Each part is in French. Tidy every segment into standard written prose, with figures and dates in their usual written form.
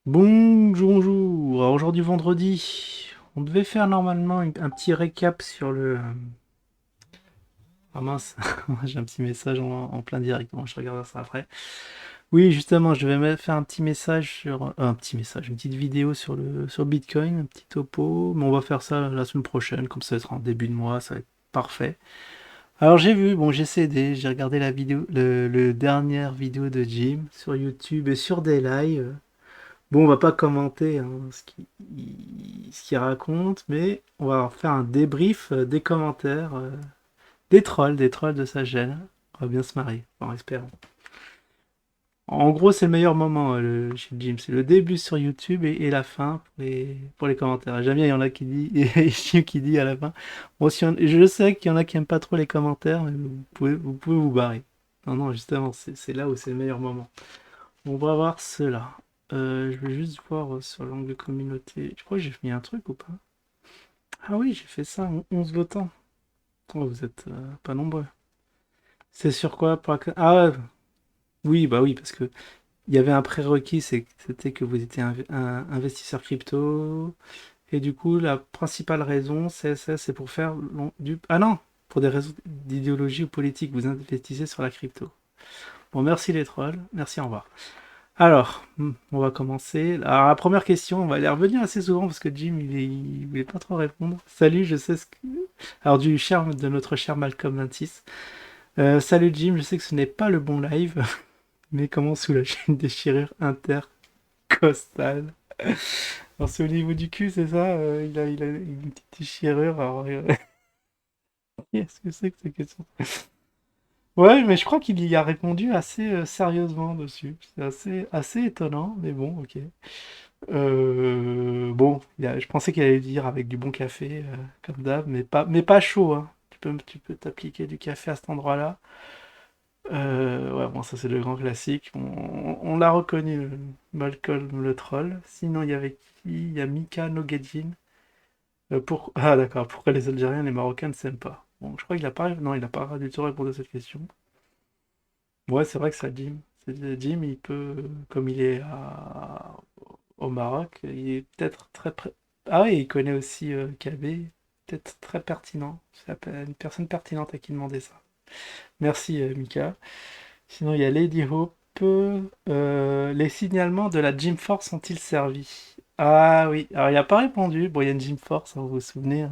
Bonjour, bonjour. Alors, aujourd'hui vendredi, on devait faire normalement un petit récap sur le... Ah mince, j'ai un petit message en plein direct, bon, je regarderai ça après. Oui, justement, je vais faire un petit message sur... un petit message, une petite vidéo sur Bitcoin, un petit topo, mais on va faire ça la semaine prochaine, comme ça sera en début de mois, ça va être parfait. Alors j'ai vu, bon j'ai cédé, j'ai regardé la vidéo, le dernière vidéo de Jim sur YouTube et sur Daylight. Bon, on va pas commenter hein, ce qu'il raconte, mais on va faire un débrief des commentaires, des trolls de sa chaîne. On va bien se marrer, en espérant. En gros, c'est le meilleur moment chez Jim. C'est le début sur YouTube et la fin pour les commentaires. J'aime bien, il y en a qui dit, et Jim qui dit à la fin. Bon, je sais qu'il y en a qui aiment pas trop les commentaires, mais vous pouvez vous barrer. Non, non, justement, c'est là où c'est le meilleur moment. On va voir cela. Je vais juste voir sur l'onglet communauté. Je crois que j'ai mis un truc ou pas? Ah oui, j'ai fait ça, 11 votants. Oh, vous êtes pas nombreux. C'est sur quoi Ah ouais, oui, bah oui, parce que il y avait un prérequis, c'était que vous étiez un investisseur crypto. Et du coup, la principale raison, c'est pour faire du... Ah non, pour des raisons d'idéologie ou politique, vous investissez sur la crypto. Bon, merci les trolls, merci, au revoir. Alors, on va commencer. Alors, la première question, on va y revenir assez souvent parce que Jim, il voulait pas trop répondre. Salut, je sais ce que... Alors, de notre cher Malcolm 26. Salut Jim, je sais que ce n'est pas le bon live, mais comment soulager une déchirure intercostale? Alors, c'est au niveau du cul, c'est ça? Il a une petite déchirure. Alors, qu'est-ce que c'est que ces questions? Ouais, mais je crois qu'il y a répondu assez sérieusement dessus. C'est assez étonnant, mais bon, ok. Bon, je pensais qu'il allait dire avec du bon café, comme d'hab, mais pas chaud, hein. Tu peux t'appliquer du café à cet endroit-là. Ouais, bon, ça c'est le grand classique. On l'a reconnu, Malcolm le troll. Sinon, il y avait qui? Il y a Mika Noguedjin. Ah d'accord, pourquoi les Algériens et les Marocains ne s'aiment pas? Bon, je crois qu'il a pas... Non, il a pas du tout répondu à cette question. Ouais, c'est vrai que ça, Jim. Jim, il peut, comme il est au Maroc, il est peut-être Ah oui, il connaît aussi KB, peut-être très pertinent. C'est une personne pertinente à qui demander ça. Merci Mika. Sinon, il y a Lady Hope. Les signalements de la Gym Force sont-ils servis? Ah oui, alors il n'a pas répondu. Bon, il y a une Gym Force, hein, vous vous souvenez, hein,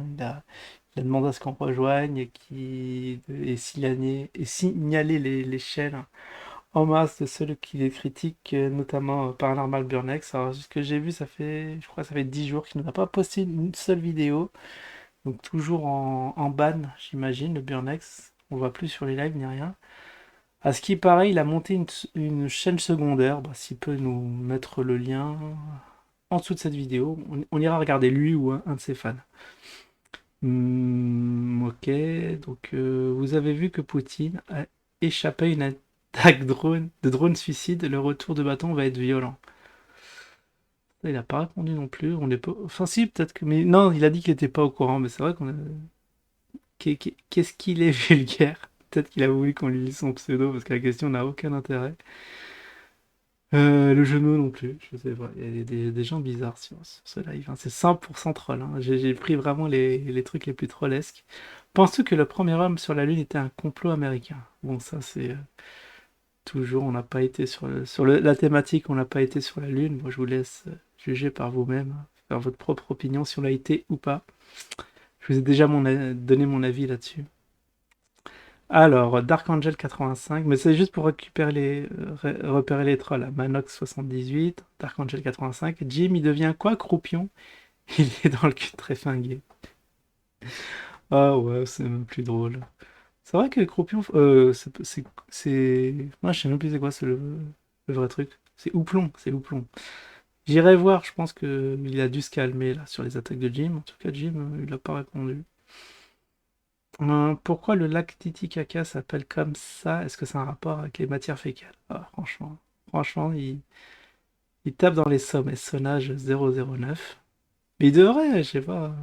il a demandé à ce qu'on rejoigne et signaler l'échelle en masse de ceux qui les critiquent, notamment Paranormal Burnex. Alors, ce que j'ai vu, je crois que ça fait 10 jours qu'il n'a pas posté une seule vidéo. Donc, toujours en ban, j'imagine, le Burnex. On ne voit plus sur les lives ni rien. À ce qui paraît, il a monté une chaîne secondaire. Bah, s'il peut nous mettre le lien en dessous de cette vidéo, on ira regarder lui ou un de ses fans. Ok, donc vous avez vu que Poutine a échappé à une attaque de drone suicide. Le retour de bâton va être violent. Il n'a pas répondu non plus. On est pas... Enfin si, peut-être que... Mais non, il a dit qu'il n'était pas au courant. Mais c'est vrai qu'on a... Qu'est-ce qu'il est vulgaire? Peut-être qu'il a voulu qu'on lui lise son pseudo parce que la question n'a aucun intérêt. Le genou non plus, je sais pas. Il y a des gens bizarres sur ce live, hein. C'est 100% troll, hein. J'ai pris vraiment les trucs les plus trollesques. Penses-tu que le premier homme sur la Lune était un complot américain? Bon, ça c'est toujours, on n'a pas été la thématique, on n'a pas été sur la Lune. Moi, je vous laisse juger par vous-même, hein, faire votre propre opinion si on l'a été ou pas. Je vous ai déjà donné mon avis là-dessus. Alors, Dark Angel 85, mais c'est juste pour repérer les trolls. Manox 78, Dark Angel 85. Jim, il devient quoi, Croupion? Il est dans le cul très fingué. Ah ouais, c'est même plus drôle. C'est vrai que Croupion, moi je sais même plus c'est quoi le vrai truc. C'est Houplon, c'est Houplon. J'irai voir, je pense que il a dû se calmer là sur les attaques de Jim. En tout cas, Jim, il a pas répondu. Pourquoi le lac Titicaca s'appelle comme ça? Est-ce que c'est un rapport avec les matières fécales? Ah, franchement, il tape dans les sommes et sonnage 009. Mais il devrait, je sais pas.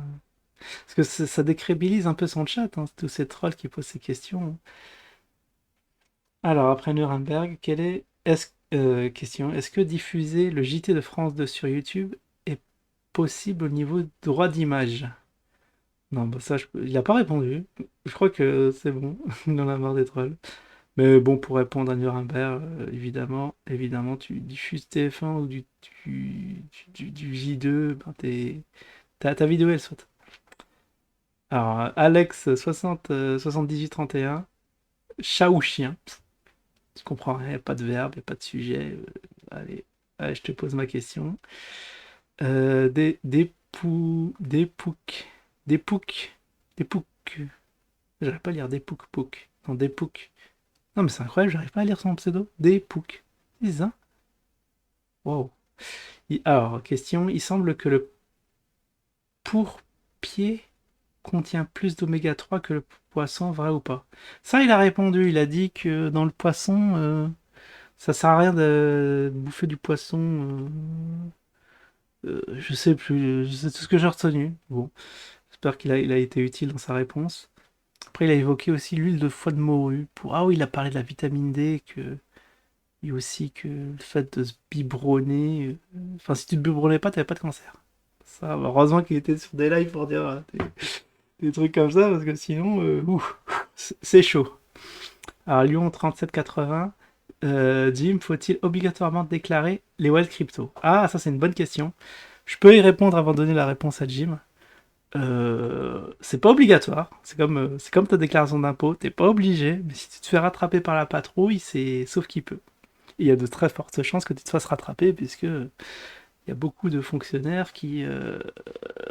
Parce que ça décrédibilise un peu son chat, hein, tous ces trolls qui posent ces questions. Alors, après Nuremberg, Question, est-ce que diffuser le JT de France 2 sur YouTube est possible au niveau droit d'image? Non, bah ça, il a pas répondu. Je crois que c'est bon, il en a marre des trolls. Mais bon, pour répondre à Nuremberg, évidemment, tu diffuses TF1 ou du J2, ben ta vidéo, elle saute. Alors, Alex 7831, chat ou chien? Tu comprends rien, y a pas de verbe, y a pas de sujet. Allez, je te pose ma question. Des poucs. Des poucs. Des poucs. J'arrive pas à lire des poucs poucs. Non, des poucs. Non, mais c'est incroyable, j'arrive pas à lire son pseudo. Des poucs. C'est ça? Wow. Alors, question. Il semble que le pourpier contient plus d'oméga 3 que le poisson, vrai ou pas? Ça, il a répondu. Il a dit que dans le poisson, ça sert à rien de bouffer du poisson. Je sais plus. C'est tout ce que j'ai retenu. Bon. J'espère qu'il a été utile dans sa réponse. Après, il a évoqué aussi l'huile de foie de morue. Ah oui, il a parlé de la vitamine D, et aussi que le fait de se biberonner. Enfin, si tu te biberonnais pas, t'avais pas de cancer. Ça, heureusement qu'il était sur des lives pour dire des trucs comme ça, parce que sinon, c'est chaud. Alors, Lyon 3780, Jim, faut-il obligatoirement déclarer les wild crypto? Ah, ça, c'est une bonne question. Je peux y répondre avant de donner la réponse à Jim. C'est pas obligatoire. C'est comme ta déclaration d'impôt. T'es pas obligé, mais si tu te fais rattraper par la patrouille, c'est sauf qui peut. Il y a de très fortes chances que tu te fasses rattraper, puisque il y a beaucoup de fonctionnaires qui,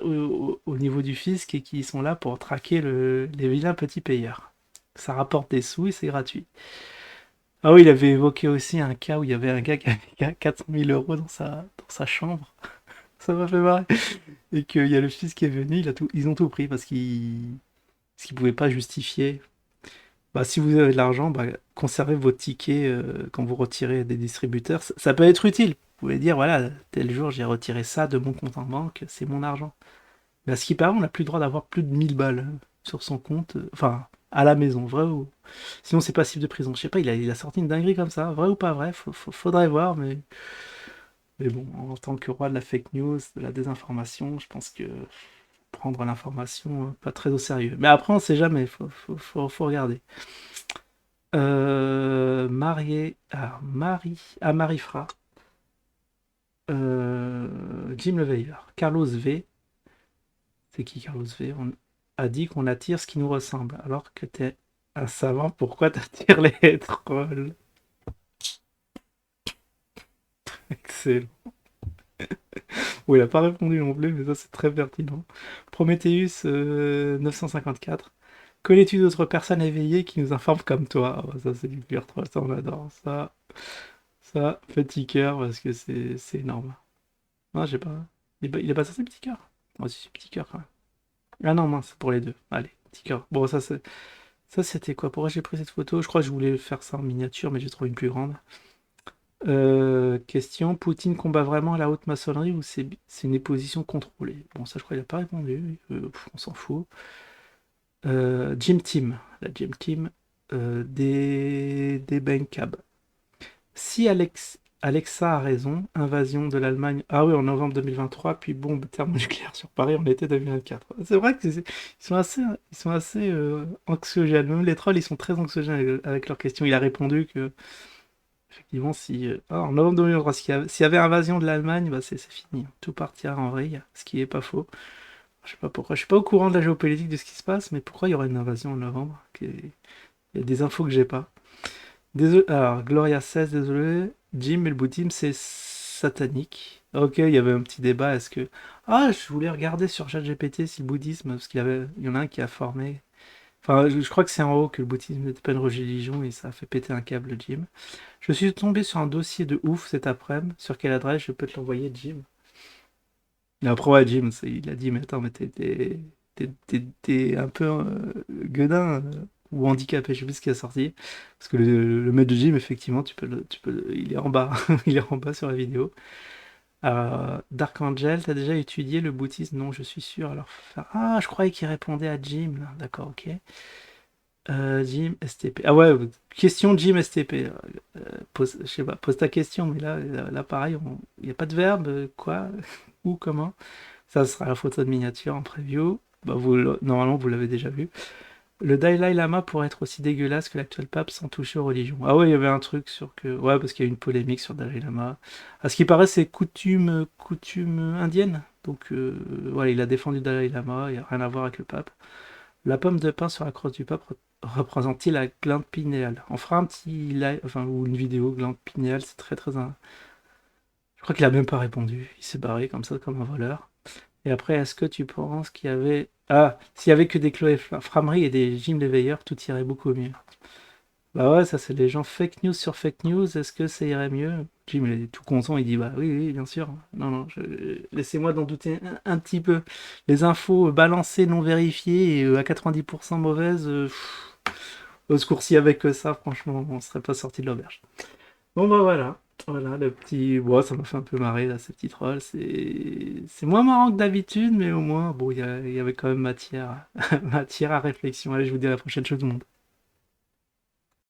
au niveau du fisc, et qui sont là pour traquer les vilains petits payeurs. Ça rapporte des sous et c'est gratuit. Ah oui, il avait évoqué aussi un cas où il y avait un gars qui avait 400 000 euros dans sa chambre. Ça m'a fait marrer. Et qu'il y a le fils qui est venu, ils ont tout pris parce qu'ils pouvaient pas justifier. Bah, si vous avez de l'argent, bah, conservez vos tickets quand vous retirez des distributeurs. Ça peut être utile. Vous pouvez dire, voilà, tel jour j'ai retiré ça de mon compte en banque, c'est mon argent. Mais à ce qui paraît, on n'a plus le droit d'avoir plus de 1000 balles sur son compte, enfin, à la maison, vrai ou... Sinon c'est passif de prison. Je sais pas, il a sorti une dinguerie comme ça, vrai ou pas vrai, faudrait voir, mais bon, en tant que roi de la fake news, de la désinformation, je pense que prendre l'information pas très au sérieux. Mais après, on sait jamais, faut regarder. Marie Fra, Jim Leveilleur, Carlos V, c'est qui Carlos V? On a dit qu'on attire ce qui nous ressemble, alors que t'es un savant, pourquoi t'attires les trolls? Excellent. Oui, il a pas répondu non plus, mais ça c'est très pertinent. Prometheus 954. Connais-tu d'autres personnes éveillées qui nous informent comme toi? Ah bah, ça c'est du pur troll, ça on adore. Ça, petit cœur, parce que c'est énorme. Non, j'ai pas. Il est pas censé petit cœur. Oh, si, petit cœur quand même. Ah non, mince, pour les deux. Allez, petit cœur. Bon, ça c'était quoi? Pourquoi j'ai pris cette photo? Je crois que je voulais faire ça en miniature, mais j'ai trouvé une plus grande. Question, Poutine combat vraiment la haute maçonnerie ou c'est une position contrôlée? Bon, ça je crois qu'il a pas répondu. On s'en fout. Jim Team. La Jim Team des Benkab. Si Alexa a raison, invasion de l'Allemagne. Ah oui, en novembre 2023, puis bombe thermonucléaire sur Paris en été 2024. C'est vrai qu'ils sont assez anxiogènes. Même les trolls, ils sont très anxiogènes avec leurs questions. Il a répondu que, effectivement, si. En novembre 2023, s'il y avait invasion de l'Allemagne, bah c'est fini. Tout partira en vrille, ce qui est pas faux. Je sais pas pourquoi. Je suis pas au courant de la géopolitique de ce qui se passe, mais pourquoi il y aurait une invasion en novembre? Il y a des infos que j'ai pas. Désolé, alors, Gloria 16, désolé. Jim et le bouddhisme, c'est satanique. Ok, il y avait un petit débat. Est-ce que. Ah, je voulais regarder sur ChatGPT si le bouddhisme, parce il y en a un qui a formé. Enfin, je crois que c'est en haut que le bouddhisme n'était pas une religion et ça a fait péter un câble, Jim. Je suis tombé sur un dossier de ouf cet après-midi. Sur quelle adresse je peux te l'envoyer, Jim? Et après, ouais, Jim, il a dit, mais attends, mais t'es un peu gueudin ou handicapé, je sais plus ce qui a sorti. Parce que le maître de gym, effectivement, il est en bas. Il est en bas sur la vidéo. Dark Angel, t'as déjà étudié le bouddhisme? Non, je suis sûr. Alors, ah, je croyais qu'il répondait à Jim, là. D'accord, ok. Jim STP. Ah ouais, question Jim STP. Je sais pas, pose ta question, mais là pareil, il n'y a pas de verbe, quoi, où, comment. Ça sera la photo de miniature en preview. Bah, normalement, vous l'avez déjà vu. Le Dalai Lama pourrait être aussi dégueulasse que l'actuel pape sans toucher aux religions. Ah ouais, il y avait un truc sur que... Ouais, parce qu'il y a eu une polémique sur Dalai Lama. À ce qui paraît, c'est coutume indienne. Donc, voilà, il a défendu Dalai Lama, il n'y a rien à voir avec le pape. La pomme de pin sur la crosse du pape représente-t-il la glande pinéale? On fera un petit live, enfin, ou une vidéo, glande pinéale, c'est très très... Je crois qu'il a même pas répondu. Il s'est barré comme ça, comme un voleur. Et après, est-ce que tu penses qu'il y avait... Ah, s'il y avait que des Chloé Framery et des Jim Léveilleur, tout irait beaucoup mieux. Bah ouais, ça c'est les gens fake news sur fake news, est-ce que ça irait mieux? Jim il est tout content, il dit bah oui, oui, bien sûr. Non, non, laissez-moi d'en douter un petit peu. Les infos balancées, non vérifiées et à 90% mauvaises, au secours, s'il y avait que ça, franchement, on serait pas sorti de l'auberge. Bon bah voilà, voilà le petit... Bon, ça m'a fait un peu marrer là, ces petits trolls. C'est moins marrant que d'habitude, mais au moins, bon, il y avait quand même matière, matière à réflexion. Allez, je vous dis à la prochaine chose, tout le monde.